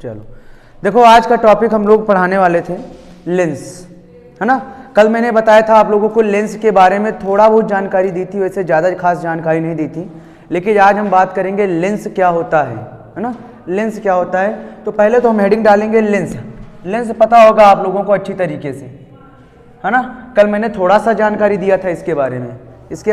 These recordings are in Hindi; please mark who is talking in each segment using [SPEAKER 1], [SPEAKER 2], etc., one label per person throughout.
[SPEAKER 1] चलो देखो, आज का टॉपिक हम लोग पढ़ाने वाले थे लेंस, है ना। कल मैंने बताया था आप लोगों को लेंस के बारे में थोड़ा बहुत जानकारी दी थी, वैसे ज़्यादा खास जानकारी नहीं दी थी। लेकिन आज हम बात करेंगे लेंस क्या होता है ना। लेंस क्या होता है, तो पहले तो हम हेडिंग डालेंगे लेंस। लेंस पता होगा आप लोगों को अच्छी तरीके से, है ना। कल मैंने थोड़ा सा जानकारी दिया था इसके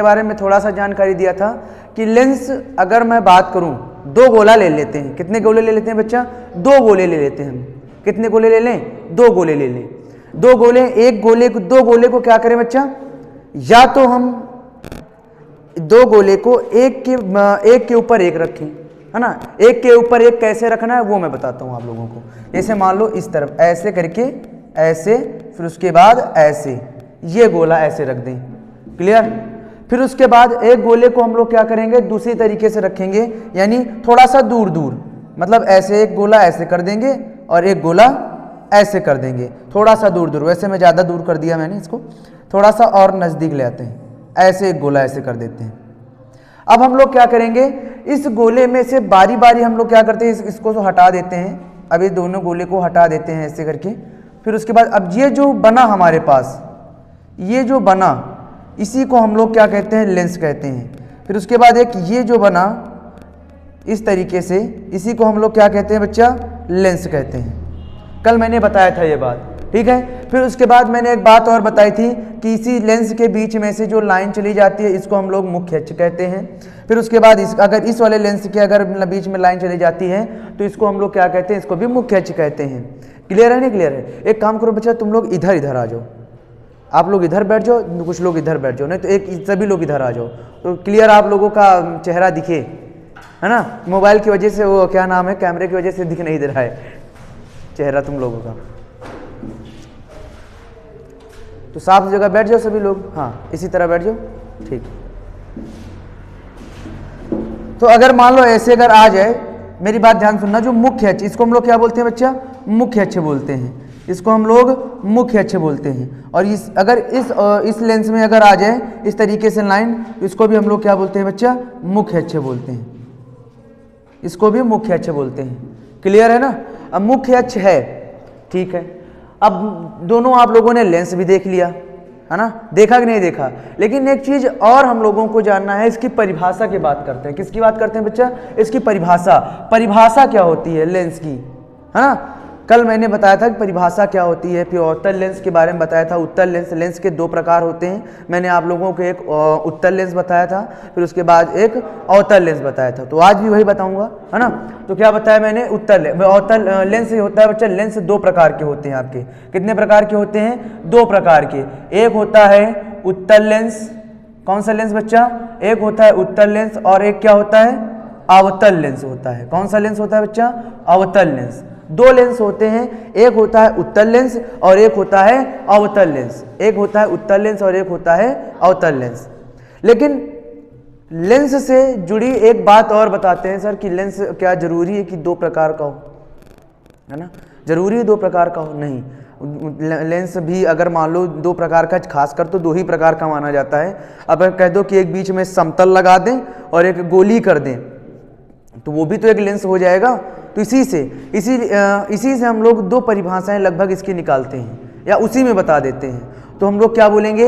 [SPEAKER 1] बारे में, थोड़ा सा जानकारी दिया था कि लेंस, अगर मैं बात करूं, दो गोला ले लेते हैं। कितने गोले ले लेते हैं बच्चा? दो गोले ले लेते हैं हम। कितने गोले ले लें? दो गोले ले लें। दो गोले, दो गोले को क्या करें बच्चा, या तो हम दो गोले को एक के ऊपर एक रखें, है ना। एक के ऊपर एक कैसे रखना है वो मैं बताता हूं आप लोगों को। जैसे मान लो इस तरफ ऐसे करके, ऐसे, फिर उसके बाद ऐसे, ये गोला ऐसे रख दें। क्लियर। फिर उसके बाद एक गोले को हम लोग क्या करेंगे, दूसरी तरीके से रखेंगे, यानी थोड़ा सा दूर दूर, मतलब ऐसे एक गोला ऐसे कर देंगे और एक गोला ऐसे कर देंगे, थोड़ा सा दूर दूर। वैसे मैं ज़्यादा दूर कर दिया मैंने इसको, थोड़ा सा और नज़दीक ले आते हैं, ऐसे एक गोला ऐसे कर देते हैं। अब हम लोग क्या करेंगे, इस गोले में से बारी बारी हम लोग क्या करते हैं, इसको तो हटा देते हैं। अब ये दोनों गोले को हटा देते हैं ऐसे करके। फिर उसके बाद अब ये जो बना हमारे पास, ये जो बना, इसी को हम लोग क्या कहते हैं, लेंस कहते हैं। फिर उसके बाद एक ये जो बना इस तरीके से, इसी को हम लोग क्या कहते हैं बच्चा, लेंस कहते हैं। कल मैंने बताया था ये बात, ठीक है। फिर उसके बाद मैंने एक बात और बताई थी कि इसी लेंस के बीच में से जो लाइन चली जाती है, इसको हम लोग मुख्य अक्ष कहते हैं। फिर उसके बाद अगर इस वाले लेंस के अगर बीच में लाइन चली जाती है तो इसको हम लोग क्या कहते हैं, इसको भी मुख्य अक्ष कहते हैं। क्लियर है नहीं क्लियर है? एक काम करो बच्चा, तुम लोग इधर इधर आ जाओ, आप लोग इधर बैठ जाओ, कुछ लोग इधर बैठ जाओ, नहीं तो एक सभी लोग इधर आ जाओ, तो क्लियर आप लोगों का चेहरा दिखे, है ना। मोबाइल की वजह से, वो क्या नाम है, कैमरे की वजह से दिख नहीं दे रहा है चेहरा तुम लोगों का। तो साफ जगह बैठ जाओ सभी लोग, हाँ इसी तरह बैठ जाओ, ठीक। तो अगर मान लो ऐसे अगर आ जाए, मेरी बात ध्यान सुनना, जो मुख्य अक्ष, इसको हम लोग क्या बोलते हैं बच्चा, मुख्य अक्ष बोलते हैं। इसको हम लोग मुख्य अक्ष बोलते हैं। और अगर इस लेंस में अगर आ जाए इस तरीके से लाइन, तो इसको भी हम लोग क्या बोलते हैं बच्चा, मुख्य अक्ष बोलते हैं। इसको भी मुख्य अक्ष बोलते हैं। क्लियर है ना। अब मुख्य अक्ष है, ठीक है। अब दोनों आप लोगों ने लेंस भी देख लिया, है ना, देखा कि नहीं देखा। लेकिन एक चीज और हम लोगों को जानना है, इसकी परिभाषा की बात करते हैं। किसकी बात करते हैं बच्चा? इसकी परिभाषा। परिभाषा क्या होती है लेंस की, है ना। कल मैंने बताया था कि परिभाषा क्या होती है। फिर अवतल लेंस के बारे में बताया था। उत्तल लेंस, लेंस के दो प्रकार होते हैं। मैंने आप लोगों को एक उत्तल लेंस बताया था, फिर उसके बाद एक अवतल लेंस बताया था। तो आज भी वही बताऊंगा, है ना। तो क्या बताया मैंने, अवतल लेंस होता है बच्चा, लेंस दो प्रकार के होते हैं आपके। कितने प्रकार के होते हैं? दो प्रकार के। एक होता है उत्तल लेंस। कौन सा लेंस बच्चा? एक होता है उत्तल लेंस और एक क्या होता है, अवतल लेंस होता है। कौन सा लेंस होता है बच्चा? अवतल लेंस। दो लेंस होते हैं, एक होता है उत्तल लेंस और एक होता है अवतल लेंस। एक होता है उत्तल लेंस और एक होता है अवतल लेंस। लेकिन लेंस से जुड़ी एक बात और बताते हैं सर, कि लेंस क्या जरूरी है कि दो प्रकार का हो, है ना। जरूरी है दो प्रकार का हो? नहीं। लेंस भी अगर मान लो दो प्रकार का, खासकर तो दो ही प्रकार का माना जाता है। अब कह दो कि एक बीच में समतल लगा दें और एक गोली कर दें, तो वो भी तो एक लेंस हो जाएगा। तो इसी से हम लोग दो परिभाषाएं लगभग इसकी निकालते हैं या उसी में बता देते हैं। तो हम लोग क्या बोलेंगे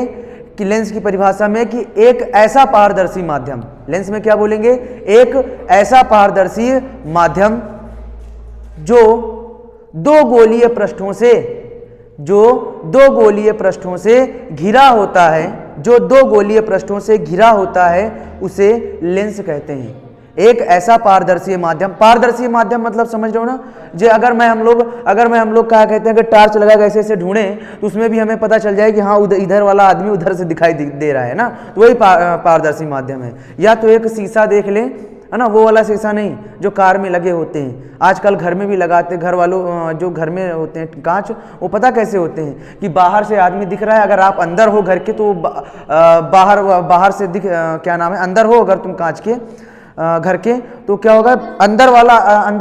[SPEAKER 1] कि लेंस की परिभाषा में कि एक ऐसा पारदर्शी माध्यम, लेंस में क्या बोलेंगे, एक ऐसा पारदर्शी माध्यम जो दो गोलीय पृष्ठों से घिरा होता है, जो दो गोलीय पृष्ठों से घिरा होता है, उसे लेंस कहते हैं। एक ऐसा पारदर्शी माध्यम मतलब समझ रहे हो ना। जो अगर मैं हम लोग क्या कहते हैं कि टार्च लगा ऐसे ऐसे ढूंढें, तो उसमें भी हमें पता चल जाए कि हाँ इधर वाला आदमी उधर से दिखाई दे रहा है ना, तो वही पारदर्शी माध्यम है। या तो एक शीशा देख लें, है ना, वो वाला शीशा नहीं जो कार में लगे होते हैं, आजकल घर में भी लगाते, घर वालों जो घर में होते हैं कांच, वो पता कैसे होते हैं कि बाहर से आदमी दिख रहा है, अगर आप अंदर हो घर के तो बाहर से क्या नाम है, अंदर हो अगर तुम कांच के घर के, तो क्या होगा, अंदर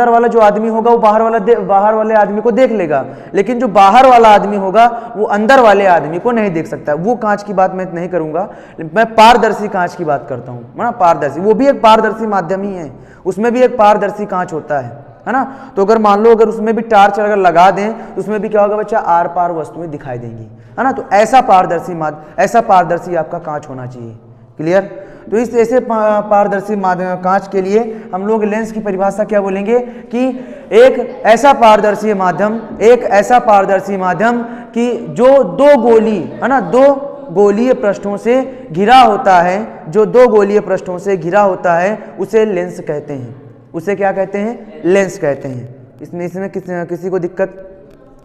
[SPEAKER 1] वाला जो आदमी होगा वो बाहर वाले आदमी को देख लेगा, लेकिन जो बाहर वाला आदमी होगा वो अंदर वाले आदमी को नहीं देख सकता। वो कांच की बात मैं नहीं करूंगा, मैं पारदर्शी कांच की बात करता हूँ ना। पारदर्शी, वो भी एक पारदर्शी माध्यम ही है, उसमें भी एक पारदर्शी कांच होता है, है ना। तो अगर मान लो अगर उसमें भी टार्च अगर लगा दें तो उसमें भी क्या होगा बच्चा, आर पार वस्तुएं दिखाई देंगी, है ना। तो ऐसा पारदर्शी आपका कांच होना चाहिए। क्लियर। तो इस ऐसे पारदर्शी कांच के लिए हम लोग लेंस की परिभाषा क्या बोलेंगे कि एक ऐसा पारदर्शी माध्यम कि जो दो गोली, है ना, दो गोलीय पृष्ठों से घिरा होता है, जो दो गोलीय पृष्ठों से घिरा होता है उसे लेंस कहते हैं। उसे क्या कहते हैं? लेंस कहते हैं। इसमें किसी को दिक्कत?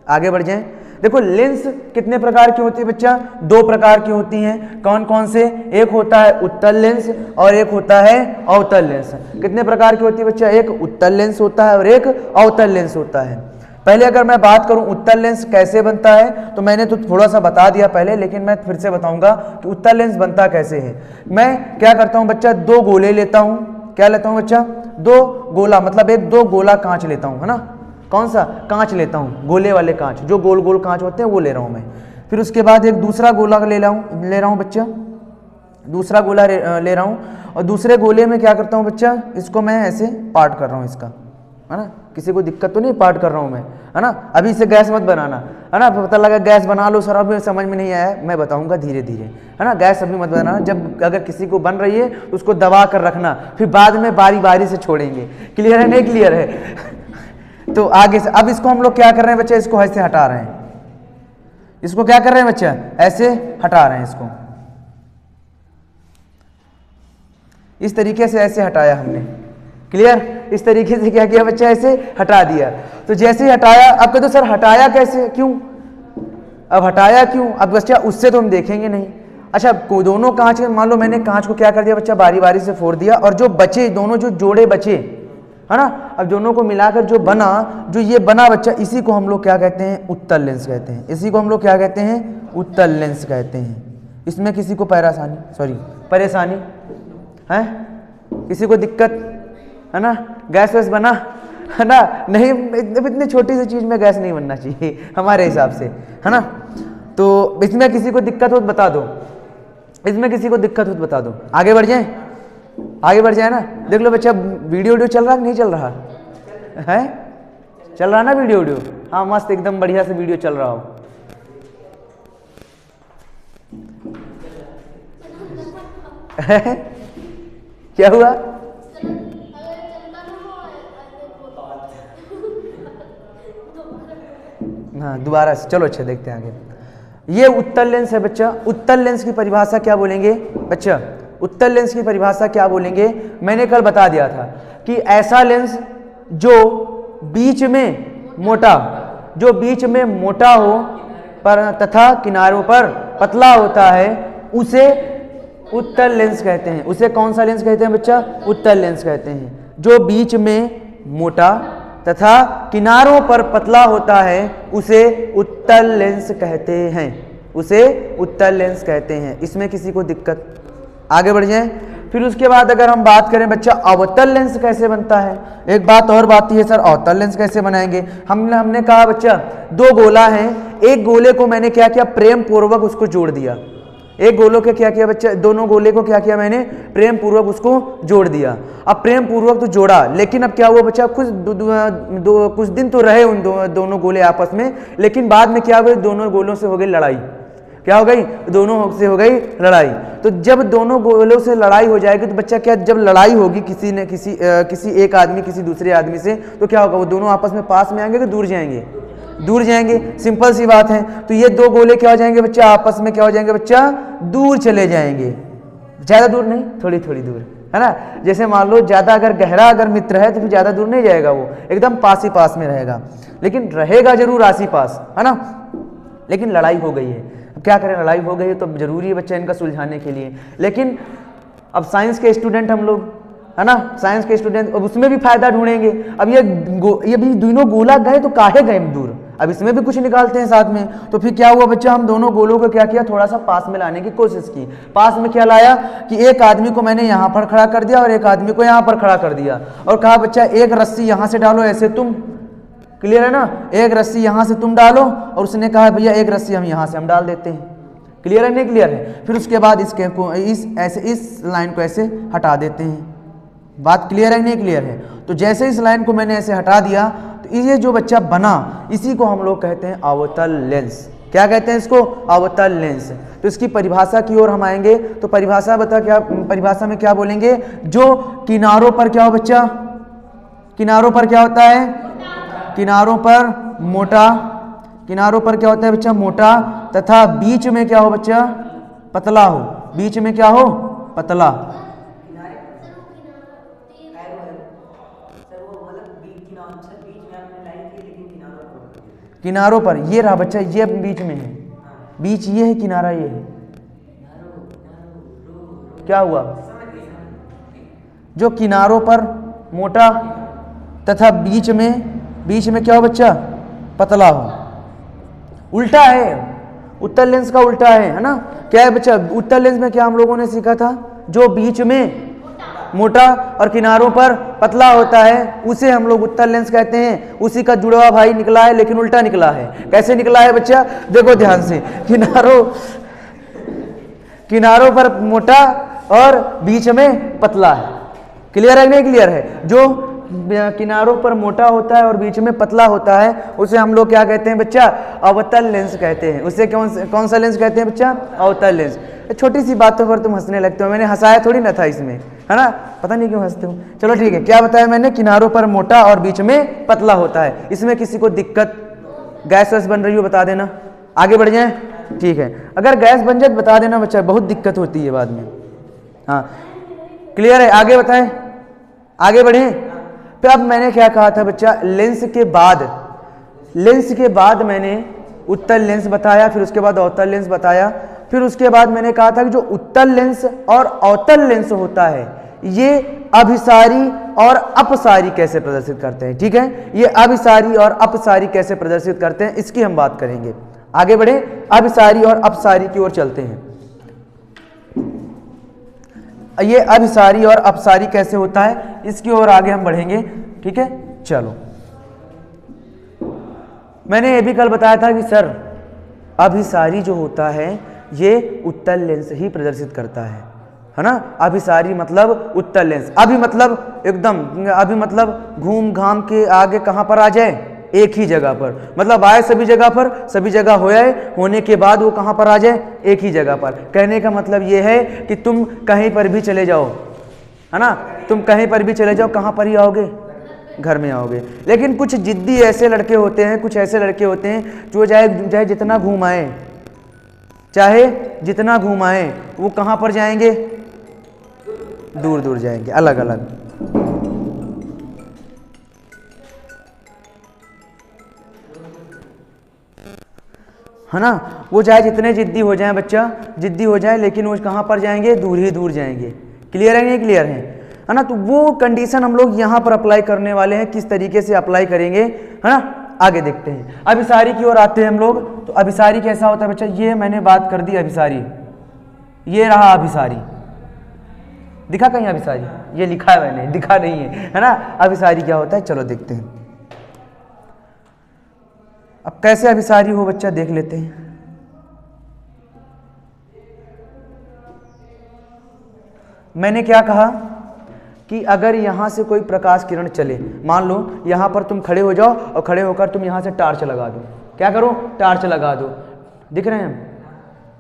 [SPEAKER 1] आगे बढ़ जाएं। देखो लेंस कितने प्रकार की होती है बच्चा? दो प्रकार की होती हैं। कौन कौन से? एक होता है उत्तल लेंस और एक होता है अवतल लेंस। कितने प्रकार की होती है बच्चा? एक उत्तल लेंस होता है और एक अवतल लेंस होता है। पहले अगर मैं बात करूं उत्तल लेंस कैसे बनता है, तो मैंने तो थोड़ा सा बता दिया पहले, लेकिन मैं फिर से बताऊंगा कि उत्तल लेंस बनता कैसे है। मैं क्या करता हूं बच्चा, दो गोले लेता हूं। क्या लेता हूं बच्चा? दो गोला, मतलब एक दो गोला कांच लेता हूं, है ना। कौन सा कांच लेता हूं? गोले वाले कांच, जो गोल गोल कांच होते हैं वो ले रहा हूं मैं। फिर उसके बाद एक दूसरा गोला ले रहा हूं बच्चा, दूसरा गोला ले रहा हूं और दूसरे गोले में क्या करता हूं बच्चा, इसको मैं ऐसे पार्ट कर रहा हूं इसका, है ना। किसी को दिक्कत तो नहीं, पार्ट कर रहा हूं मैं, है ना। अभी से गैस मत बनाना, है ना। पता लगा गैस बना लो सर, अभी समझ में नहीं आया, मैं बताऊंगा धीरे धीरे, है ना। गैस अभी मत बनाना, जब अगर किसी को बन रही है उसको दबा कर रखना, फिर बाद में बारी बारी से छोड़ेंगे। क्लियर है? नहीं क्लियर है? तो आगे से अब इसको हम लोग क्या कर रहे हैं बच्चा, इसको ऐसे हटा रहे हैं। इसको क्या कर रहे हैं बच्चा? ऐसे हटा रहे हैं इसको, इस तरीके से ऐसे हटाया हमने। क्लियर? इस तरीके से क्या किया बच्चा, ऐसे हटा दिया। तो जैसे ही हटाया, अब कहते सर हटाया कैसे, क्यों? अब हटाया क्यों? अब बच्चा उससे तो हम देखेंगे नहीं। अच्छा, दोनों कांच, मान लो मैंने कांच को क्या कर दिया बच्चा, बारी बारी से फोड़ दिया, और जो बचे दोनों जो जोड़े बचे, है ना, अब दोनों को मिलाकर जो बना, जो ये बना बच्चा, इसी को हम लोग क्या कहते हैं? उत्तल लेंस कहते हैं। इसी को हम लोग क्या कहते हैं? उत्तल लेंस कहते हैं। इसमें किसी को परेशानी है? किसी को दिक्कत, है ना? गैस वैस बना, है ना? नहीं, इतनी छोटी सी चीज में गैस नहीं बनना चाहिए हमारे हिसाब से, है ना। तो इसमें किसी को दिक्कत हो तो बता दो, इसमें किसी को दिक्कत हो तो बता दो। आगे बढ़ जाए, आगे बढ़ जाए ना। देख लो बच्चा, वीडियो चल रहा है कि नहीं चल रहा है? चल रहा ना वीडियो? हाँ, मस्त एकदम बढ़िया से वीडियो चल रहा हो। क्या हुआ? हाँ, दोबारा से चलो, अच्छा देखते हैं आगे। ये उत्तल लेंस है बच्चा। उत्तल लेंस की परिभाषा क्या बोलेंगे बच्चा? उत्तल लेंस की परिभाषा क्या बोलेंगे? मैंने कल बता दिया था कि ऐसा लेंस जो बीच में मोटा हो पर तथा किनारों पर पतला होता है, उसे उत्तल लेंस कहते हैं। उसे कौन सा लेंस कहते हैं बच्चा? उत्तल लेंस कहते हैं। जो बीच में मोटा तथा किनारों पर पतला होता है उसे उत्तल लेंस कहते हैं। उसे उत्तल लेंस कहते हैं। इसमें किसी को दिक्कत? आगे बढ़ जाएं। फिर उसके बाद अगर हम बात करें बच्चा, अवतल लेंस कैसे बनता है? एक बात और बात है सर, अवतल लेंस कैसे बनाएंगे? हमने कहा बच्चा, दो गोला है, एक गोले को मैंने क्या किया, प्रेम पूर्वक उसको जोड़ दिया। एक गोलों के क्या किया बच्चा, दोनों गोले को क्या किया मैंने, प्रेम पूर्वक उसको जोड़ दिया। अब प्रेम पूर्वक तो जोड़ा, लेकिन अब क्या हुआ बच्चा, कुछ दिन तो रहे उन दोनों गोले आपस में, लेकिन बाद में क्या हो गई, दोनों गोलों से हो गई लड़ाई। क्या हो गई? दोनों से हो गई लड़ाई। तो जब दोनों गोलों से लड़ाई हो जाएगी तो बच्चा क्या, जब लड़ाई होगी किसी एक आदमी किसी दूसरे आदमी से, तो क्या होगा, वो दोनों आपस में पास में आएंगे कि दूर जाएंगे? दूर जाएंगे। सिंपल सी बात है। तो ये दो गोले क्या हो जाएंगे बच्चा, आपस में क्या हो जाएंगे बच्चा, दूर चले जाएंगे। ज्यादा दूर नहीं, थोड़ी थोड़ी दूर, है ना। जैसे मान लो ज्यादा अगर गहरा अगर मित्र है तो फिर ज्यादा दूर नहीं जाएगा, वो एकदम पास ही पास में रहेगा, लेकिन रहेगा जरूर आस ही पास, है ना। लेकिन लड़ाई हो गई है, अब क्या करें, लड़ाई हो गई है तो जरूरी है बच्चा इनका सुलझाने के लिए। लेकिन अब साइंस के स्टूडेंट हम लोग, है ना, साइंस के स्टूडेंट, अब उसमें भी फायदा ढूंढेंगे। अब ये भी दोनों गोला गए तो काहे गए दूर, अब इसमें भी कुछ निकालते हैं साथ में। तो फिर क्या हुआ बच्चा, हम दोनों गोलों को क्या किया, थोड़ा सा पास में लाने की कोशिश की। पास में क्या लाया कि एक आदमी को मैंने यहाँ पर खड़ा कर दिया और एक आदमी को यहाँ पर खड़ा कर दिया, और कहा बच्चा एक रस्सी यहाँ से डालो ऐसे तुम, क्लियर है ना, एक रस्सी यहाँ से तुम डालो, और उसने कहा भैया एक रस्सी हम यहाँ से हम डाल देते हैं। क्लियर है नहीं क्लियर है? फिर उसके बाद इस लाइन को ऐसे हटा देते हैं, बात क्लियर है नहीं क्लियर है? तो जैसे इस लाइन को मैंने ऐसे हटा दिया तो ये जो बच्चा बना इसी को हम लोग कहते हैं अवतल लेंस। क्या कहते हैं इसको? अवतल लेंस। तो इसकी परिभाषा की ओर हम आएंगे। तो परिभाषा बता, क्या परिभाषा में क्या बोलेंगे? जो किनारों पर क्या हो बच्चा? किनारों पर क्या होता है? किनारों पर मोटा, किनारों पर क्या होता है बच्चा? मोटा, तथा बीच में क्या हो बच्चा? पतला हो। बीच में क्या हो? पतला। किनारों पर ये रहा बच्चा, ये बीच में है, बीच ये है, किनारा ये है। क्या हुआ? जो किनारों पर मोटा तथा बीच में क्या हो बच्चा? पतला हो। उल्टा है, उत्तल लेंस का उल्टा है ना? क्या है बच्चा? उत्तल लेंस में क्या हम लोगों ने सीखा था? जो बीच में मोटा और किनारों पर पतला होता है उसे हम लोग उत्तल लेंस कहते हैं। उसी का जुड़वा भाई निकला है, लेकिन उल्टा निकला है। कैसे निकला है बच्चा? देखो ध्यान से, किनारों पर मोटा और बीच में पतला है। क्लियर है नहीं क्लियर है? जो किनारों पर मोटा होता है और बीच में पतला होता है उसे हम लोग क्या कहते हैं बच्चा? अवतल लेंस कहते हैं। उसे कौन सा लेंस कहते हैं बच्चा? अवतल लेंस। छोटी सी बातों पर तुम हंसने लगते हो, मैंने हंसाया थोड़ी ना था इसमें, है ना? पता नहीं क्यों हंसते हो। चलो ठीक है, क्या बताया मैंने? किनारों पर मोटा और बीच में पतला होता है। इसमें किसी को दिक्कत, गैस वैस बन रही हो बता देना, आगे बढ़ जाए। ठीक है, अगर गैस बन जाए बता देना बच्चा, बहुत दिक्कत होती है बाद में। हाँ क्लियर है? आगे बताएं, आगे बढ़े। फिर अब मैंने क्या कहा था बच्चा? लेंस के बाद मैंने उत्तल लेंस बताया, फिर उसके बाद अवतल लेंस बताया, फिर उसके बाद मैंने कहा था कि जो उत्तल लेंस और अवतल लेंस होता है ये अभिसारी और अपसारी कैसे प्रदर्शित करते हैं। ठीक है, ये अभिसारी और अपसारी कैसे प्रदर्शित करते हैं इसकी हम बात करेंगे। आगे बढ़े, अभिसारी और अपसारी की ओर चलते हैं। ये अभिसारी और अपसारी कैसे होता है इसकी ओर आगे हम बढ़ेंगे। ठीक है, चलो। मैंने ये भी कल बताया था कि सर अभिसारी जो होता है ये उत्तल लेंस ही प्रदर्शित करता है ना? अभिसारी मतलब उत्तल लेंस। अभी मतलब एकदम, अभी मतलब घूम घाम के आगे कहां पर आ जाए? एक ही जगह पर, मतलब आए सभी जगह पर, सभी जगह होने के बाद वो कहां पर आ जाए? एक ही जगह पर। कहने का मतलब ये है कि तुम कहीं पर भी चले जाओ, है ना? तुम कहीं पर भी चले जाओ, कहां पर ही आओगे? घर में आओगे। लेकिन कुछ जिद्दी ऐसे लड़के होते हैं, कुछ ऐसे लड़के होते हैं जो चाहे जितना घुमाएं, चाहे जितना घुमाएं, वो कहां पर जाएंगे? दूर दूर जाएंगे, अलग अलग। है ना? वो चाहे जितने जिद्दी हो जाएं बच्चा, जिद्दी हो जाए, लेकिन वो कहां पर जाएंगे? दूर ही दूर जाएंगे। क्लियर है नहीं क्लियर है ना? तो वो कंडीशन हम लोग यहां पर अप्लाई करने वाले हैं। किस तरीके से अप्लाई करेंगे, है ना? आगे देखते हैं। अभिसारी की ओर आते हैं हम लोग। तो अभिसारी कैसा होता है बच्चा? ये मैंने बात कर दी अभिसारी, ये रहा अभिसारी। दिखा कहीं अभिसारी? ये लिखा है मैंने, दिखा नहीं है ना? अभिसारी क्या होता है चलो देखते हैं। अब कैसे अभिसारी हो बच्चा देख लेते हैं। मैंने क्या कहा कि अगर यहां से कोई प्रकाश किरण चले, मान लो यहां पर तुम खड़े हो जाओ और खड़े होकर तुम यहां से टार्च लगा दो। क्या करो? टार्च लगा दो। दिख रहे हैं हम?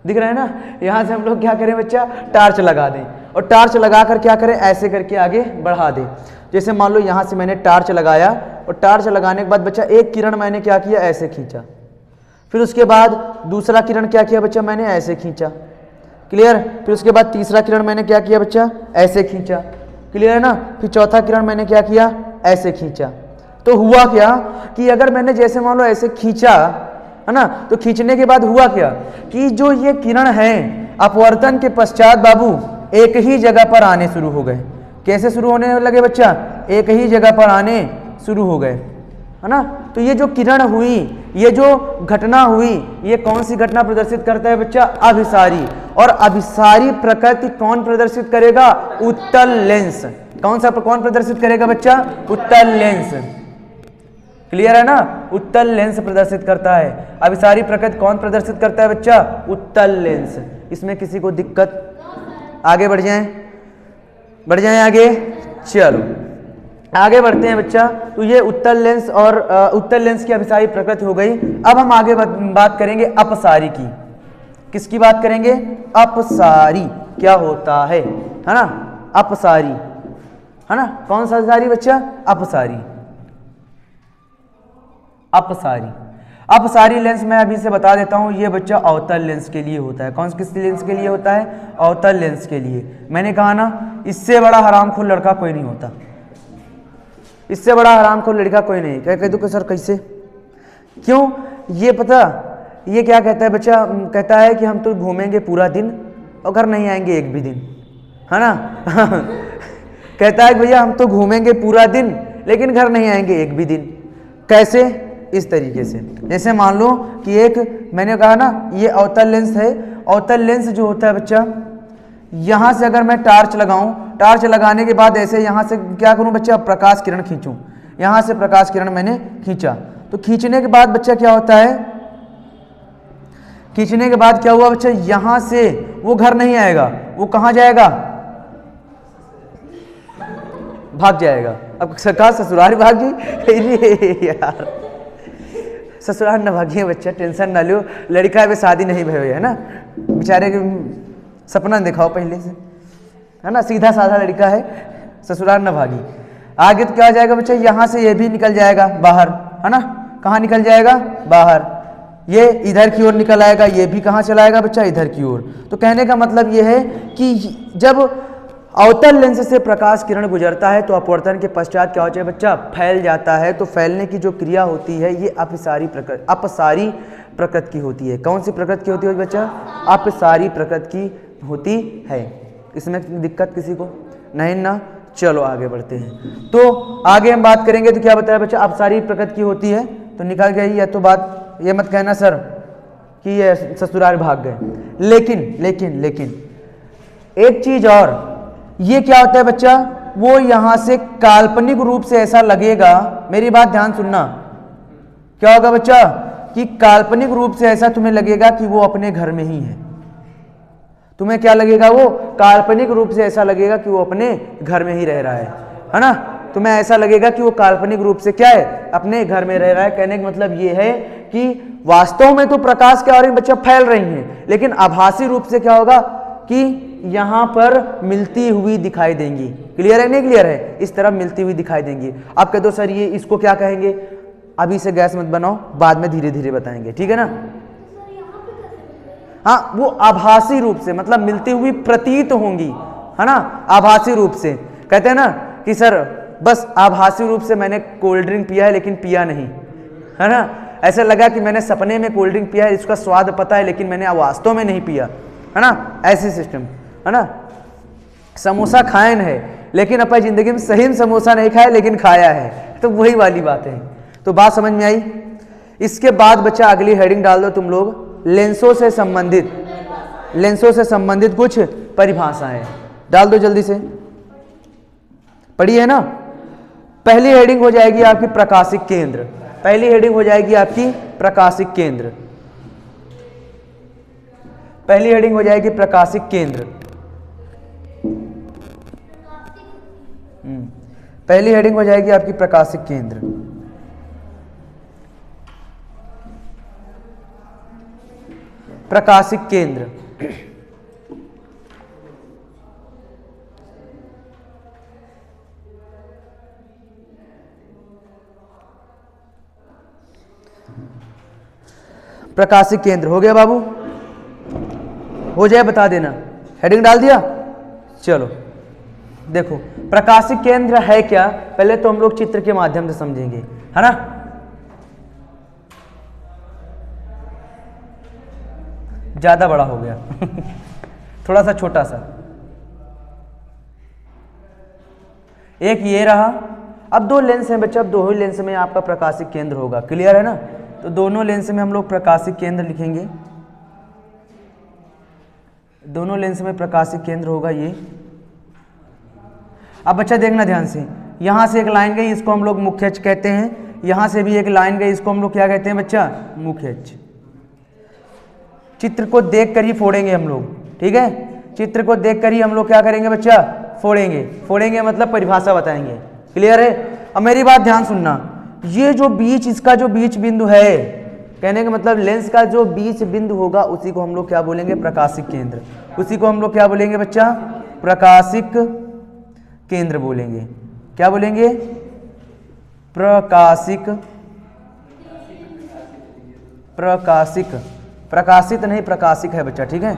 [SPEAKER 1] दिख रहे हैं ना? यहां से हम लोग क्या करें बच्चा? टार्च लगा दें, और टार्च लगाकर क्या करें? ऐसे करके आगे बढ़ा दें। जैसे मान लो यहां से मैंने टार्च लगाया, और टार्च लगाने के बाद बच्चा एक किरण मैंने क्या किया? ऐसे खींचा। फिर उसके बाद दूसरा किरण क्या किया बच्चा? मैंने ऐसे खींचा। क्लियर? फिर उसके बाद तीसरा किरण मैंने क्या किया बच्चा? ऐसे खींचा। क्लियर है ना? फिर चौथा किरण मैंने क्या किया? ऐसे खींचा। तो हुआ क्या कि अगर मैंने जैसे मान लो ऐसे खींचा, है ना, तो खींचने के बाद हुआ क्या कि जो ये किरण है अपवर्तन के पश्चात बाबू एक ही जगह पर आने शुरू हो गए। कैसे शुरू होने लगे बच्चा? एक ही जगह पर आने शुरू हो गए, है ना? तो ये जो किरण हुई, ये जो घटना हुई, ये कौन सी घटना प्रदर्शित करता है बच्चा? अभिसारी। और अभिसारी प्रकृति कौन प्रदर्शित करेगा? उत्तल लेंस। कौन प्रदर्शित करेगा बच्चा? उत्तल लेंस। क्लियर है ना? उत्तल लेंस प्रदर्शित करता है। अभिसारी प्रकृति कौन प्रदर्शित करता है बच्चा? उत्तल लेंस। इसमें किसी को दिक्कत? आगे बढ़ जाएं, बढ़ जाएं आगे। चलो आगे बढ़ते हैं बच्चा। तो ये उत्तल लेंस और उत्तल लेंस की अभिसारी प्रकृति हो गई। अब हम आगे बात करेंगे अपसारी की। किसकी बात करेंगे? अपसारी क्या होता है ना? अपसारी है ना? कौन सा सारी बच्चा? अपसारी। अपसारी अपसारी लेंस मैं अभी से बता देता हूं, ये बच्चा अवतल लेंस के लिए होता है। कौन किस लेंस के लिए होता है? अवतल लेंस के लिए। मैंने कहा ना, इससे बड़ा हरामखोर लड़का कोई नहीं होता। इससे बड़ा हरामखोर लड़का कोई नहीं। कह दो सर कैसे? क्यों? ये पता, ये क्या कहता है बच्चा? कहता है कि हम तो घूमेंगे पूरा दिन और घर नहीं आएंगे एक भी दिन, है ना? कहता है भैया हम तो घूमेंगे पूरा दिन लेकिन घर नहीं आएंगे एक भी दिन। कैसे? इस तरीके से। जैसे मान लो कि एक, मैंने कहा ना ये अवतल लेंस है। अवतल लेंस जो होता है बच्चा, यहाँ से अगर मैं टार्च लगाऊं, टार्च लगाने के बाद ऐसे यहाँ से क्या करूं बच्चा? प्रकाश किरण खींचूं। यहाँ से प्रकाश किरण मैंने खींचा, तो खींचने के बाद बच्चा क्या होता है? खींचने के बाद क्या हुआ बच्चा? यहाँ से वो घर नहीं आएगा, वो कहाँ जाएगा? भाग जाएगा। अब सरकार ससुराल भागी यार, ससुराल न भागिए बच्चा, टेंशन ना लो। लड़का है शादी नहीं भई है ना, बेचारे के सपना दिखाओ पहले से, है ना? सीधा साधा लड़का है, ससुराल न भागी। आगे तो क्या हो जाएगा बच्चा? यहाँ से ये भी निकल जाएगा बाहर, है ना? कहाँ निकल जाएगा? बाहर। ये इधर की ओर निकल आएगा, ये भी कहाँ चला आएगा बच्चा? इधर की ओर। तो कहने का मतलब ये है कि जब अवतल लेंस से प्रकाश किरण गुजरता है तो अपवर्तन के पश्चात क्या होता है बच्चा? फैल जाता है। तो फैलने की जो क्रिया होती है ये अपसारी प्रकृति की होती है। कौन सी प्रकृति की होती है बच्चा? अपसारी प्रकृति की होती है। इसमें दिक्कत किसी को नहीं ना? चलो आगे बढ़ते हैं। तो आगे हम बात करेंगे तो क्या बताया बच्चा? अपसारी प्रकृति की होती है। तो निकल गई या तो बात, ये मत कहना सर कि ये ससुराल भाग गए। लेकिन एक चीज और, ये क्या होता है बच्चा? वो यहां से काल्पनिक रूप से ऐसा लगेगा, मेरी बात ध्यान सुनना, क्या होगा बच्चा? कि काल्पनिक रूप से ऐसा तुम्हें लगेगा कि वो अपने घर में ही है। तुम्हें क्या लगेगा? वो काल्पनिक रूप से ऐसा लगेगा कि वो अपने घर में ही रह रहा है ना? तुम्हें ऐसा लगेगा कि वो काल्पनिक रूप से क्या है? अपने घर में रह रहा है। कहने का मतलब ये है कि वास्तव में तो प्रकाश क्या हो रही है बच्चा? फैल रही है, लेकिन आभासी रूप से क्या होगा कि यहां पर मिलती हुई दिखाई देंगी। क्लियर है? नहीं क्लियर है? इस तरह मिलती हुई दिखाई देंगी। आप कह दो सर ये इसको क्या कहेंगे? अभी से गैस मत बनाओ, बाद में धीरे धीरे बताएंगे, ठीक है ना? हाँ, वो आभासी रूप से, मतलब मिलती हुई प्रतीत होंगी, है ना? आभासी रूप से। कहते हैं ना कि सर बस आभासी रूप से मैंने कोल्ड ड्रिंक पिया है लेकिन पिया नहीं, है ना? ऐसा लगा कि मैंने सपने में कोल्ड ड्रिंक पिया है, इसका स्वाद पता है लेकिन मैंने वास्तव में नहीं पिया, है ना? ऐसी सिस्टम, है ना? समोसा खाए है लेकिन अपनी जिंदगी में सही में समोसा नहीं खाया लेकिन खाया है, तो वही वाली बात है। तो बात समझ में आई? इसके बाद बच्चा अगली हेडिंग डाल दो तुम लोग, लेंसों से संबंधित कुछ परिभाषाएं डाल दो जल्दी से। पढ़ी है ना? पहली हेडिंग हो जाएगी आपकी प्रकाशिक केंद्र। पहली हेडिंग हो जाएगी आपकी प्रकाशिक केंद्र। पहली हेडिंग हो जाएगी प्रकाशिक केंद्र। पहली हेडिंग हो जाएगी आपकी प्रकाशिक केंद्र। प्रकाशिक केंद्र। प्रकाशिक केंद्र हो गया बाबू? हो जाए बता देना। हेडिंग डाल दिया? चलो देखो, प्रकाशिक केंद्र है क्या, पहले तो हम लोग चित्र के माध्यम से समझेंगे, है ना? ज्यादा बड़ा हो गया थोड़ा सा छोटा सा। एक ये रहा। अब दो लेंस हैं बच्चा, अब दो ही लेंस में आपका प्रकाशिक केंद्र होगा। क्लियर है ना? तो दोनों लेंस में हम लोग प्रकाशिक केंद्र लिखेंगे। दोनों लेंस में प्रकाशिक केंद्र होगा ये। अब बच्चा देखना ध्यान से, यहां से एक लाइन गई, इसको हम लोग मुख्य अक्ष कहते हैं। यहां से भी एक लाइन गई, इसको हम लोग क्या कहते हैं बच्चा? मुख्य अक्ष। चित्र को देख कर ही फोड़ेंगे हम लोग, ठीक है? चित्र को देख कर ही हम लोग क्या करेंगे बच्चा? फोड़ेंगे, फोड़ेंगे मतलब परिभाषा बताएंगे। क्लियर है? अब मेरी बात ध्यान सुनना, ये जो बीच, इसका जो बीच बिंदु है, कहने का मतलब लेंस का जो बीच बिंदु होगा उसी को हम लोग क्या बोलेंगे? प्रकाशिक केंद्र। उसी को हम लोग क्या बोलेंगे बच्चा? प्रकाशिक केंद्र बोलेंगे। क्या बोलेंगे? प्रकाशिक, प्रकाशिक, प्रकाशित नहीं प्रकाशिक है बच्चा, ठीक है?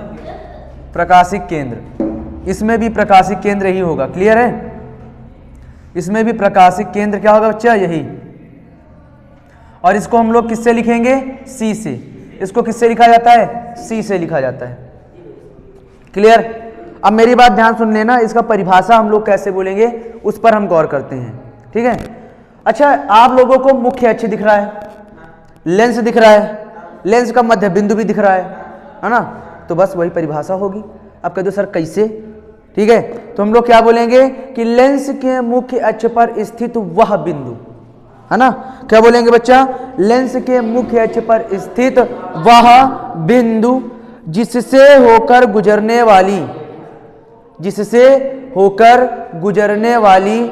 [SPEAKER 1] प्रकाशिक केंद्र, इसमें भी प्रकाशिक केंद्र ही होगा। क्लियर है? इसमें भी प्रकाशिक केंद्र क्या होगा बच्चा? यही। और इसको हम लोग किससे लिखेंगे? सी से। इसको किससे लिखा जाता है? सी से लिखा जाता है। क्लियर? अब मेरी बात ध्यान सुन लेना, इसका परिभाषा हम लोग कैसे बोलेंगे उस पर हम गौर करते हैं। ठीक है? अच्छा, आप लोगों को मुख्य अक्ष दिख रहा है, लेंस दिख रहा है, लेंस का मध्य बिंदु भी दिख रहा है ना? तो बस वही परिभाषा होगी। अब कह दो सर कैसे? ठीक है, तो हम लोग क्या बोलेंगे कि लेंस के मुख्य अक्ष पर स्थित वह बिंदु, है ना? क्या बोलेंगे बच्चा? लेंस के मुख्य अक्ष पर स्थित वह बिंदु जिससे होकर गुजरने वाली, जिससे होकर गुजरने वाली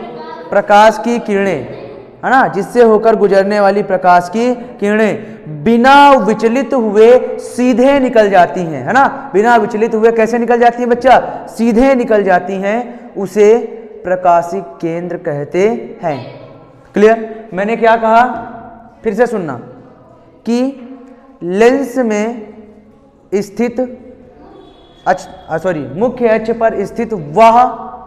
[SPEAKER 1] प्रकाश की किरणें, है ना? जिससे होकर गुजरने वाली प्रकाश की किरणें बिना विचलित हुए सीधे निकल जाती हैं, है ना? बिना विचलित हुए कैसे निकल जाती हैं बच्चा? सीधे निकल जाती हैं, उसे प्रकाशिक केंद्र कहते हैं। क्लियर? मैंने क्या कहा? फिर से सुनना कि लेंस में स्थित मुख्य अक्ष पर स्थित वह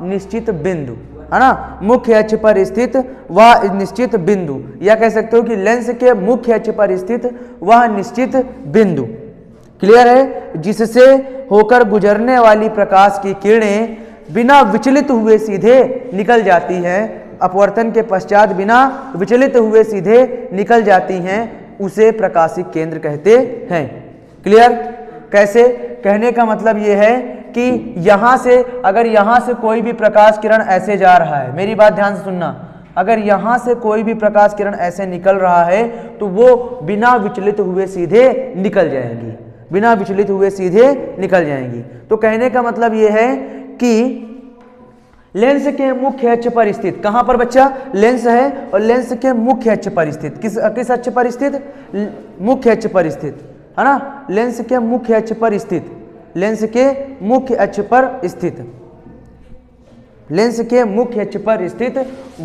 [SPEAKER 1] निश्चित बिंदु, है ना? मुख्य अक्ष पर स्थित वह निश्चित बिंदु, या कह सकते हो कि लेंस के मुख्य अक्ष पर स्थित वह निश्चित बिंदु। क्लियर है? जिससे होकर गुजरने वाली प्रकाश की किरणें बिना विचलित हुए सीधे निकल जाती हैं, अपवर्तन के पश्चात बिना विचलित हुए सीधे निकल जाती हैं, उसे प्रकाशिक केंद्र कहते हैं। क्लियर? कैसे? कहने का मतलब यह है कि यहां से, अगर यहां से कोई भी प्रकाश किरण ऐसे जा रहा है, मेरी बात ध्यान से सुनना, अगर यहां से कोई भी प्रकाश किरण ऐसे निकल रहा है तो वो बिना विचलित हुए सीधे निकल जाएंगी, बिना विचलित हुए सीधे निकल जाएंगी। तो कहने का मतलब यह है कि लेंस के मुख्य अक्ष पर स्थित, कहां पर बच्चा? लेंस है और लेंस के मुख्य अक्ष पर स्थित, किस अक्ष पर स्थित? मुख्य अक्ष पर स्थित, है ना? लेंस के मुख्य अक्ष पर स्थित, लेंस के मुख्य अक्ष पर स्थित, लेंस के मुख्य अक्ष पर स्थित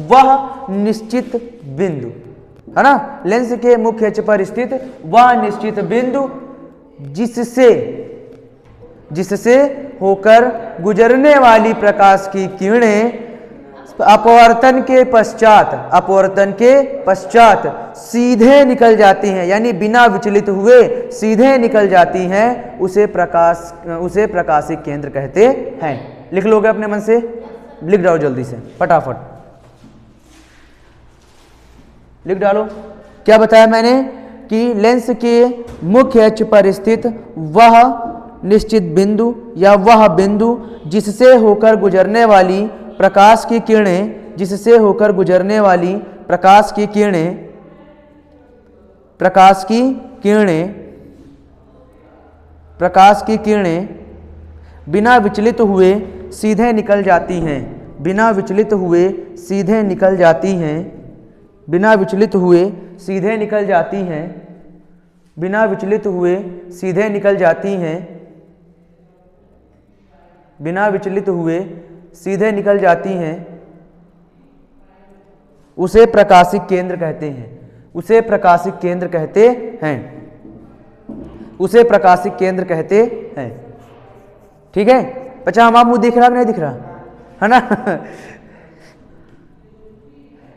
[SPEAKER 1] वह निश्चित बिंदु, है ना? लेंस के मुख्य अक्ष पर स्थित वह निश्चित बिंदु जिससे होकर गुजरने वाली प्रकाश की किरणें अपवर्तन के पश्चात सीधे निकल जाती हैं, यानी बिना विचलित हुए सीधे निकल जाती हैं, उसे प्रकाशिक केंद्र कहते हैं। लिख लोगे अपने मन से? लिख डालो जल्दी से, फटाफट लिख डालो। क्या बताया मैंने? कि लेंस के मुख्य अक्ष पर स्थित वह निश्चित बिंदु या वह बिंदु जिससे होकर गुजरने वाली प्रकाश की किरणें, जिससे होकर गुजरने वाली प्रकाश की किरणें बिना विचलित हुए सीधे निकल जाती हैं, बिना विचलित हुए सीधे निकल जाती हैं, बिना विचलित हुए सीधे निकल जाती हैं, बिना विचलित हुए सीधे निकल जाती हैं, बिना विचलित हुए सीधे निकल जाती हैं, उसे प्रकाशिक केंद्र कहते हैं, उसे प्रकाशिक केंद्र कहते हैं, उसे प्रकाशिक केंद्र कहते हैं। ठीक है बच्चा? हमारा मुंह दिख रहा कि नहीं दिख रहा, है ना?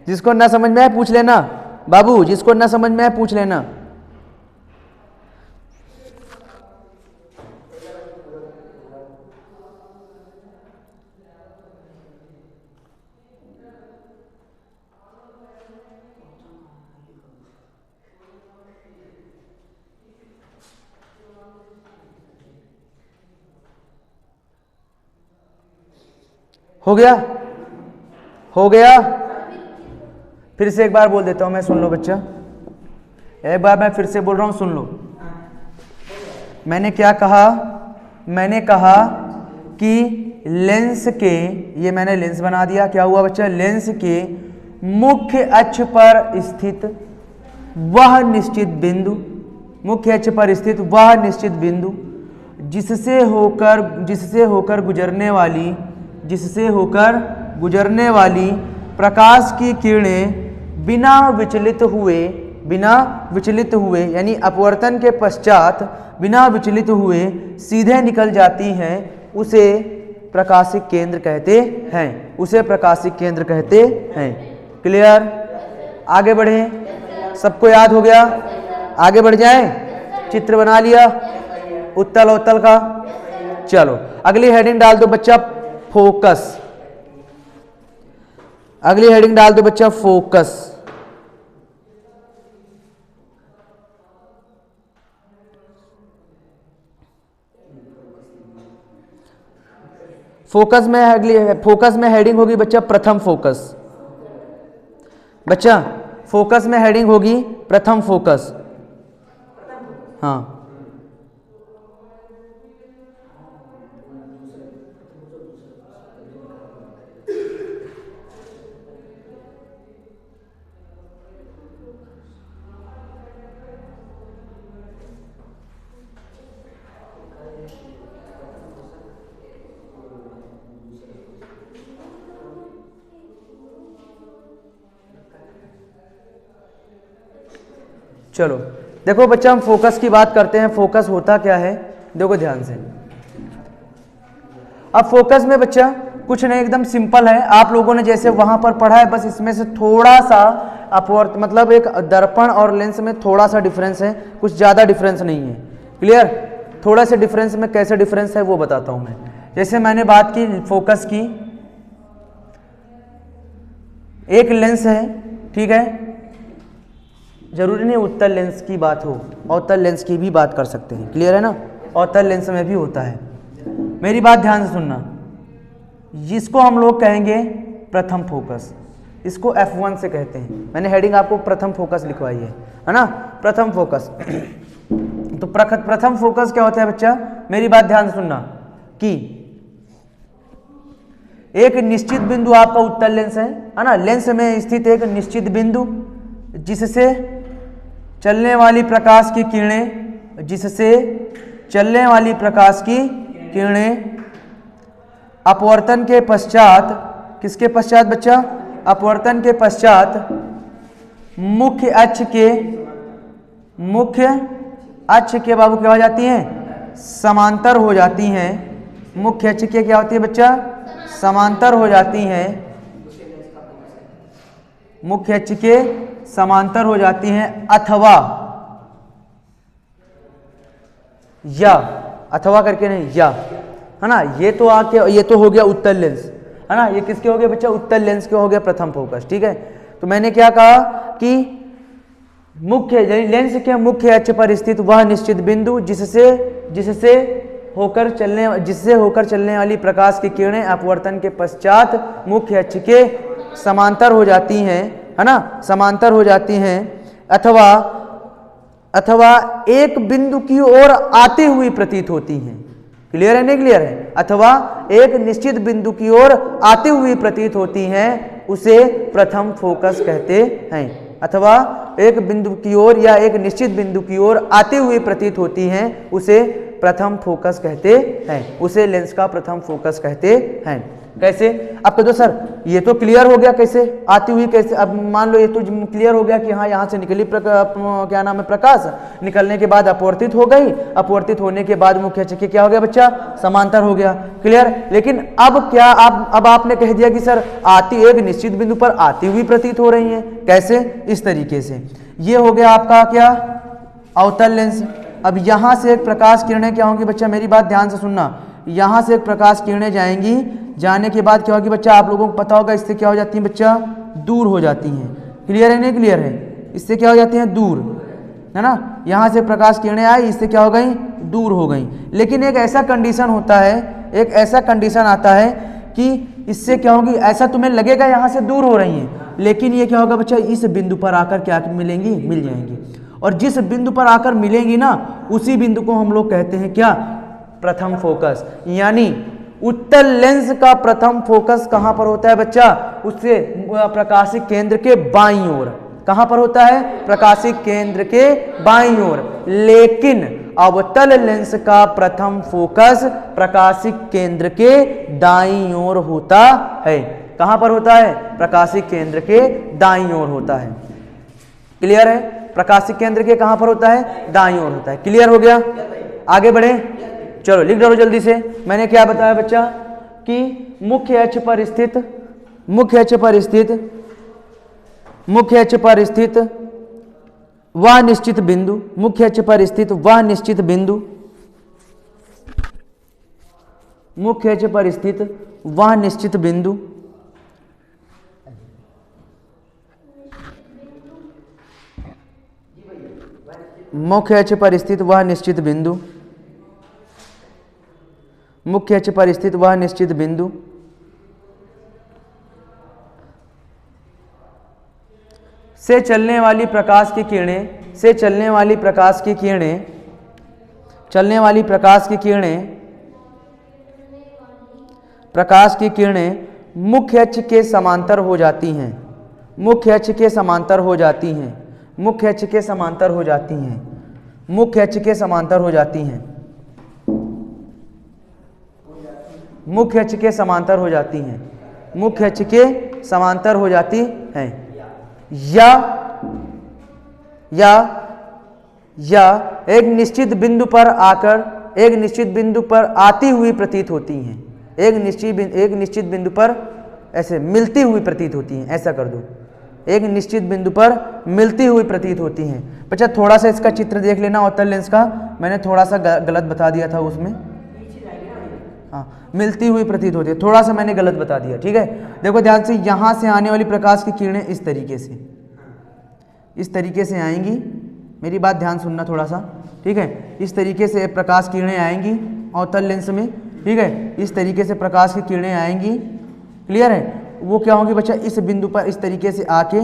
[SPEAKER 1] जिसको ना समझ में आए पूछ लेना बाबू, जिसको ना समझ में आए पूछ लेना। हो गया? हो गया? फिर से एक बार बोल देता हूं मैं, सुन लो बच्चा, एक बार मैं फिर से बोल रहा हूं, सुन लो। मैंने क्या कहा? मैंने कहा कि लेंस के, ये मैंने लेंस बना दिया, क्या हुआ बच्चा, लेंस के मुख्य अक्ष पर स्थित वह निश्चित बिंदु, मुख्य अक्ष पर स्थित वह निश्चित बिंदु जिससे होकर गुजरने वाली प्रकाश की किरणें बिना विचलित हुए यानी अपवर्तन के पश्चात बिना विचलित हुए सीधे निकल जाती हैं, उसे प्रकाशिक केंद्र कहते हैं। क्लियर? आगे बढ़े, सबको याद हो गया? आगे बढ़ जाएं, चित्र बना लिया उत्तल अवतल का। चलो अगली हेडिंग डाल दो बच्चा, फोकस। अगली हेडिंग डाल दो बच्चा, फोकस। फोकस में हेडिंग होगी बच्चा प्रथम फोकस। बच्चा फोकस में हेडिंग होगी प्रथम फोकस। हाँ, चलो देखो बच्चा, हम फोकस की बात करते हैं। फोकस होता क्या है, देखो ध्यान से। अब फोकस में बच्चा कुछ नहीं, एकदम सिंपल है। आप लोगों ने जैसे वहां पर पढ़ा है, बस इसमें से थोड़ा सा अपवर्त, मतलब एक दर्पण और लेंस में थोड़ा सा डिफरेंस है, कुछ ज्यादा डिफरेंस नहीं है। क्लियर? थोड़ा सा डिफरेंस में कैसे डिफरेंस है वो बताता हूं मैं। जैसे मैंने बात की फोकस की, एक लेंस है, ठीक है, जरूरी नहीं उत्तल लेंस की बात हो, अवतल लेंस की भी बात कर सकते हैं। क्लियर है ना? अवतल लेंस में भी होता है। मेरी बात ध्यान से सुनना, जिसको हम लोग कहेंगे प्रथम फोकस, इसको F1 से कहते हैं। मैंने हेडिंग आपको प्रथम फोकस लिखवाई है ना? प्रथम फोकस। तो प्रथम फोकस क्या होता है बच्चा, मेरी बात ध्यान से सुनना, कि एक निश्चित बिंदु आपका उत्तल लेंस है ना? लेंस में स्थित एक निश्चित बिंदु जिससे चलने वाली प्रकाश की किरणें अपवर्तन के पश्चात, किसके पश्चात बच्चा, अपवर्तन के पश्चात मुख्य अक्ष के बाबू क्या हो जाती हैं, समांतर हो जाती हैं। मुख्य अक्ष के क्या होती है बच्चा, समांतर हो जाती हैं। मुख्य अक्ष के समांतर हो जाती हैं, अथवा करके नहीं, या, है ना? ये तो हो गया उत्तल लेंस, है ना? ये किसके हो गया बच्चा, उत्तल लेंस के हो गया प्रथम फोकस। ठीक है, तो मैंने क्या कहा कि लेंस के मुख्य अक्ष पर स्थित वह निश्चित बिंदु जिससे होकर चलने वाली प्रकाश की किरणें अपवर्तन के पश्चात मुख्य अक्ष के समांतर हो जाती हैं, है ना? समांतर हो जाती हैं, अथवा एक बिंदु की ओर आती हुई प्रतीत होती हैं। क्लियर है, नहीं क्लियर है? अथवा एक निश्चित बिंदु की ओर आती हुई प्रतीत होती हैं, उसे प्रथम फोकस कहते हैं। अथवा एक बिंदु की ओर या एक निश्चित बिंदु की ओर आती हुई प्रतीत होती हैं, उसे प्रथम फोकस कहते हैं, उसे लेंस का प्रथम फोकस कहते हैं। कैसे? अब कह दो सर ये तो क्लियर हो गया, कैसे आती हुई, कैसे? अब मान लो ये तो क्लियर हो गया कि हाँ यहाँ से निकली क्या नाम है, प्रकाश, निकलने के बाद अपवर्तित हो गई, अपवर्तित होने के बाद मुख्य अक्ष के क्या हो गया बच्चा, समांतर हो गया। क्लियर? लेकिन अब क्या, अब आपने कह दिया कि सर एक निश्चित बिंदु पर आती हुई प्रतीत हो रही है। कैसे? इस तरीके से। ये हो गया आपका क्या, अवतल लेंस। अब यहां से एक प्रकाश किरणें क्या होंगी बच्चा, मेरी बात ध्यान से सुनना, यहां से एक प्रकाश किरणें जाएंगी, जाने के बाद क्या होगी बच्चा, आप लोगों को पता होगा, इससे क्या हो जाती है बच्चा, दूर हो जाती हैं। क्लियर है, नहीं क्लियर है? इससे क्या हो जाती हैं, दूर, है ना? यहां से प्रकाश किरणें आई, इससे क्या हो गई, दूर हो गई। लेकिन एक ऐसा कंडीशन होता है, एक ऐसा कंडीशन आता है कि इससे क्या होगी, ऐसा तुम्हें लगेगा यहां से दूर हो रही हैं, लेकिन ये क्या होगा बच्चा, इस बिंदु पर आकर क्या मिलेंगी, मिल जाएंगी। और जिस बिंदु पर आकर मिलेंगी ना, उसी बिंदु को हम लोग कहते हैं क्या, प्रथम फोकस। यानी उत्तल लेंस का प्रथम फोकस कहां पर होता है बच्चा? उससे प्रकाशिक केंद्र के बाईं ओर। कहां पर होता है? प्रकाशिक केंद्र के बाईं ओर। लेकिन अवतल लेंस का प्रथम फोकस प्रकाशिक केंद्र के दाईं ओर होता है। कहां पर होता है? प्रकाशिक केंद्र के दाईं ओर होता है। क्लियर है? प्रकाशिक केंद्र के कहां पर होता है? दाईं ओर होता है। क्लियर हो गया? आगे बढ़े, चलो लिख डालो जल्दी से। मैंने क्या बताया बच्चा कि मुख्य अक्ष पर स्थित वह निश्चित बिंदु, मुख्य अक्ष पर स्थित वह निश्चित बिंदु, मुख्य अक्ष पर स्थित वह निश्चित बिंदु मुख्य अक्ष पर स्थित वह निश्चित बिंदु, मुख्य अक्ष पर स्थित वह निश्चित बिंदु से चलने वाली प्रकाश की किरणें, से चलने वाली प्रकाश की किरणें, चलने वाली प्रकाश की किरणें, प्रकाश की किरणें मुख्य अक्ष के समांतर हो जाती हैं, मुख्य अक्ष के समांतर हो जाती हैं, मुख्य अक्ष के समांतर हो जाती हैं, मुख्य अक्ष के समांतर हो जाती हैं, मुख्य अक्ष के समांतर हो जाती हैं, मुख्य अक्ष के समांतर हो जाती हैं, या एक निश्चित बिंदु पर आकर, एक निश्चित बिंदु पर आती हुई प्रतीत होती हैं, एक निश्चित बिंदु पर ऐसे मिलती हुई प्रतीत होती हैं। ऐसा कर दो, एक निश्चित बिंदु पर मिलती हुई प्रतीत होती हैं। बच्चा थोड़ा सा इसका चित्र देख लेना अवतल लेंस का, मैंने थोड़ा सा गलत बता दिया था उसमें। हाँ, मिलती हुई प्रतीत होती है, थोड़ा सा मैंने गलत बता दिया। ठीक है, देखो ध्यान से, यहां से आने वाली प्रकाश की किरणें इस तरीके से आएंगी। मेरी बात ध्यान सुनना थोड़ा सा, ठीक है। इस तरीके से प्रकाश किरणें आएंगी अवतल लेंस में, ठीक है। इस तरीके से प्रकाश की किरणें आएंगी। क्लियर है? वो क्या होंगी बच्चा? इस बिंदु पर इस तरीके से आके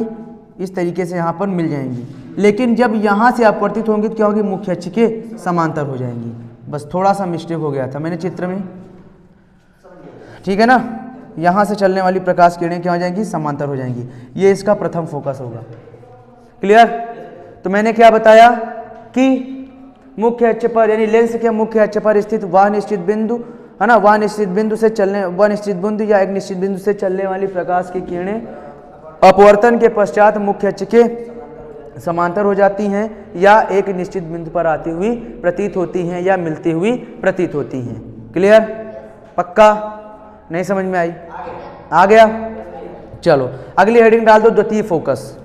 [SPEAKER 1] इस तरीके से यहाँ पर मिल जाएंगी। लेकिन जब यहाँ से अपवर्तित होंगी तो क्या होगी? मुख्य अक्ष के समांतर हो जाएंगी। बस थोड़ा सा मिस्टेक हो गया था मैंने चित्र में, ठीक है ना। यहाँ से चलने वाली प्रकाश किरणें क्या हो जाएंगी? समांतर हो जाएंगी। ये इसका प्रथम फोकस होगा। क्लियर? तो मैंने क्या बताया कि मुख्य अक्ष पर यानी लेंस के मुख्य अक्ष पर स्थित वह निश्चित बिंदु है ना, वह निश्चित बिंदु से चलने, वह निश्चित बिंदु या एक निश्चित बिंदु से चलने वाली प्रकाश की किरणें अपवर्तन के पश्चात मुख्य अक्ष के समांतर हो जाती हैं या एक निश्चित बिंदु पर आती हुई प्रतीत होती हैं या मिलती हुई प्रतीत होती हैं। क्लियर? पक्का? नहीं समझ में आई? आ गया? चलो अगली हेडिंग डाल दो, द्वितीय फोकस।